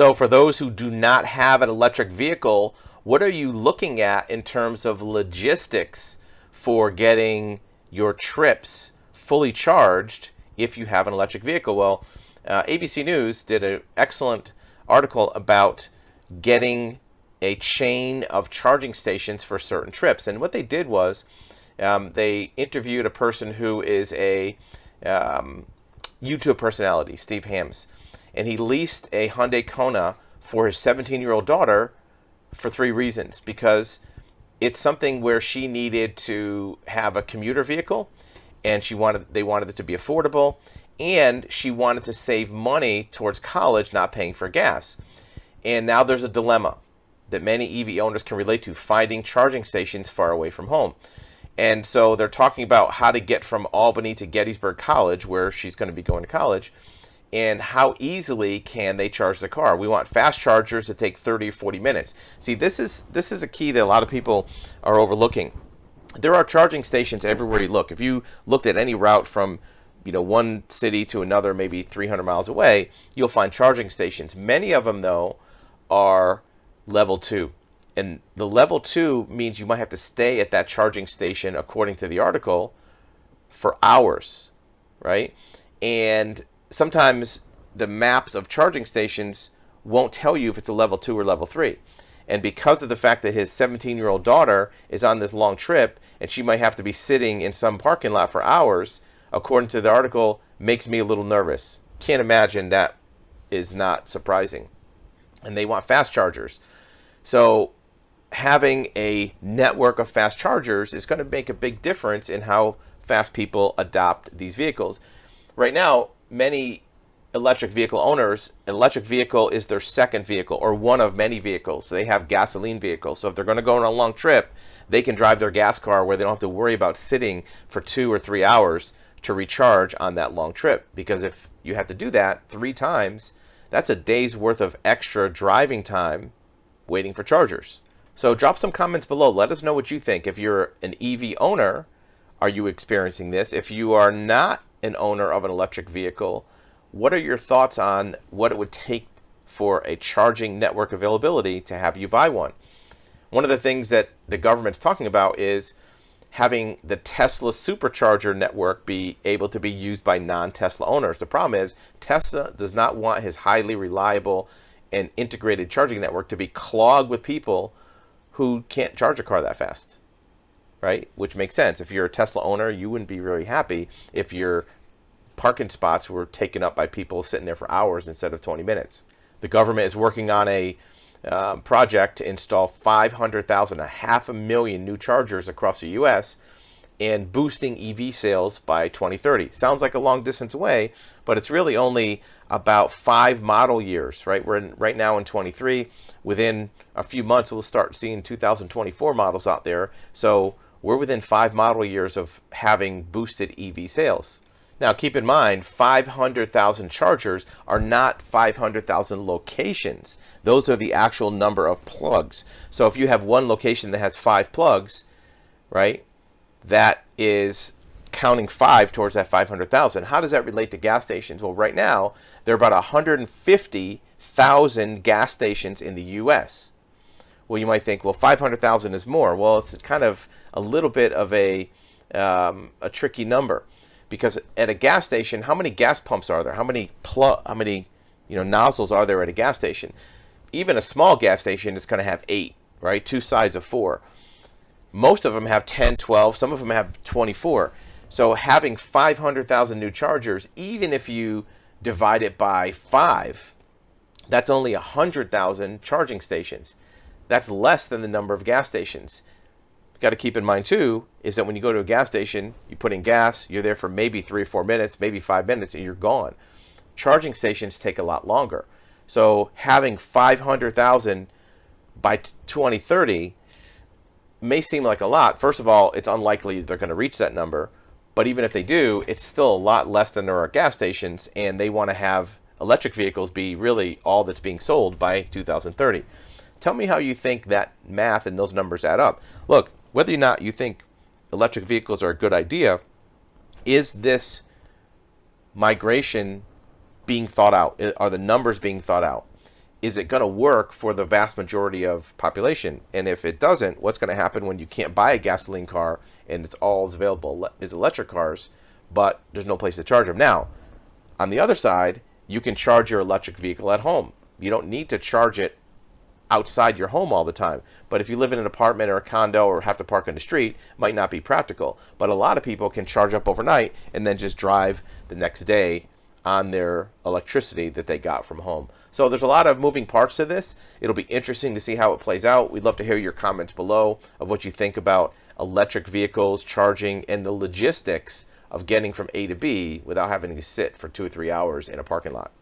So for those who do not have an electric vehicle, what are you looking at in terms of logistics for getting your trips fully charged if you have an electric vehicle? Well, ABC News did an excellent article about getting a chain of charging stations for certain trips. And what they did was they interviewed a person who is a YouTube personality, Steve Hams, and he leased a Hyundai Kona for his 17-year-old daughter for 3 reasons. Because it's something where she needed to have a commuter vehicle, and they wanted it to be affordable, and she wanted to save money towards college, not paying for gas. And now there's a dilemma that many EV owners can relate to, finding charging stations far away from home. And so they're talking about how to get from Albany to Gettysburg College, where she's going to be going to college, and how easily can they charge the car. We want fast chargers that take 30 or 40 minutes. See, this is a key that a lot of people are overlooking. There are charging stations everywhere you look. If you looked at any route from one city to another, maybe 300 miles away, you'll find charging stations. Many of them, though, are level 2. And the level 2 means you might have to stay at that charging station, according to the article, for hours, right? And sometimes the maps of charging stations won't tell you if it's a level 2 or level 3. And because of the fact that his 17-year-old daughter is on this long trip and she might have to be sitting in some parking lot for hours, according to the article, makes me a little nervous. Can't imagine that is not surprising. And they want fast chargers. So having a network of fast chargers is going to make a big difference in how fast people adopt these vehicles. Right now, many electric vehicle owners, an electric vehicle is their second vehicle or one of many vehicles. So they have gasoline vehicles. So if they're going to go on a long trip, they can drive their gas car where they don't have to worry about sitting for 2 or 3 hours to recharge on that long trip. Because if you have to do that 3 times, that's a day's worth of extra driving time waiting for chargers. So drop some comments below. Let us know what you think. If you're an EV owner, are you experiencing this? If you are not an owner of an electric vehicle, what are your thoughts on what it would take for a charging network availability to have you buy one? One of the things that the government's talking about is having the Tesla supercharger network be able to be used by non-Tesla owners. The problem is Tesla does not want his highly reliable and integrated charging network to be clogged with people who can't charge a car that fast, right? Which makes sense. If you're a Tesla owner, you wouldn't be really happy if your parking spots were taken up by people sitting there for hours instead of 20 minutes. The government is working on a project to install 500,000, 500,000 new chargers across the U.S. and boosting EV sales by 2030. Sounds like a long distance away, but it's really only about 5 model years, right? We're right now in 23. Within a few months, we'll start seeing 2024 models out there. So we're within 5 model years of having boosted EV sales. Now, keep in mind, 500,000 chargers are not 500,000 locations. Those are the actual number of plugs. So if you have one location that has 5 plugs, right, that is counting 5 towards that 500,000. How does that relate to gas stations? Well, right now, there are about 150,000 gas stations in the U.S. Well, you might think, well, 500,000 is more. Well, it's kind of a little bit of a tricky number. Because at a gas station, how many gas pumps are there? How many nozzles are there at a gas station? Even a small gas station is going to have 8, right? 2 sides of 4. Most of them have 10, 12. Some of them have 24. So having 500,000 new chargers, even if you divide it by 5, that's only 100,000 charging stations. That's less than the number of gas stations. Got to keep in mind too is that when you go to a gas station, you put in gas, you're there for maybe 3 or 4 minutes, maybe 5 minutes, and you're gone. Charging stations take a lot longer. So having 500,000 by 2030 may seem like a lot. First of all, it's unlikely they're going to reach that number. But even if they do, it's still a lot less than there are gas stations, and they want to have electric vehicles be really all that's being sold by 2030. Tell me how you think that math and those numbers add up. Look, whether or not you think electric vehicles are a good idea, is this migration being thought out? Are the numbers being thought out? is it going to work for the vast majority of population? And if it doesn't, what's going to happen when you can't buy a gasoline car and it's all available is electric cars, but there's no place to charge them? Now, on the other side, you can charge your electric vehicle at home. You don't need to charge it outside your home all the time. But if you live in an apartment or a condo or have to park on the street, it might not be practical. But a lot of people can charge up overnight and then just drive the next day on their electricity that they got from home. So there's a lot of moving parts to this. It'll be interesting to see how it plays out. We'd love to hear your comments below of what you think about electric vehicles, charging, and the logistics of getting from A to B without having to sit for 2 or 3 hours in a parking lot.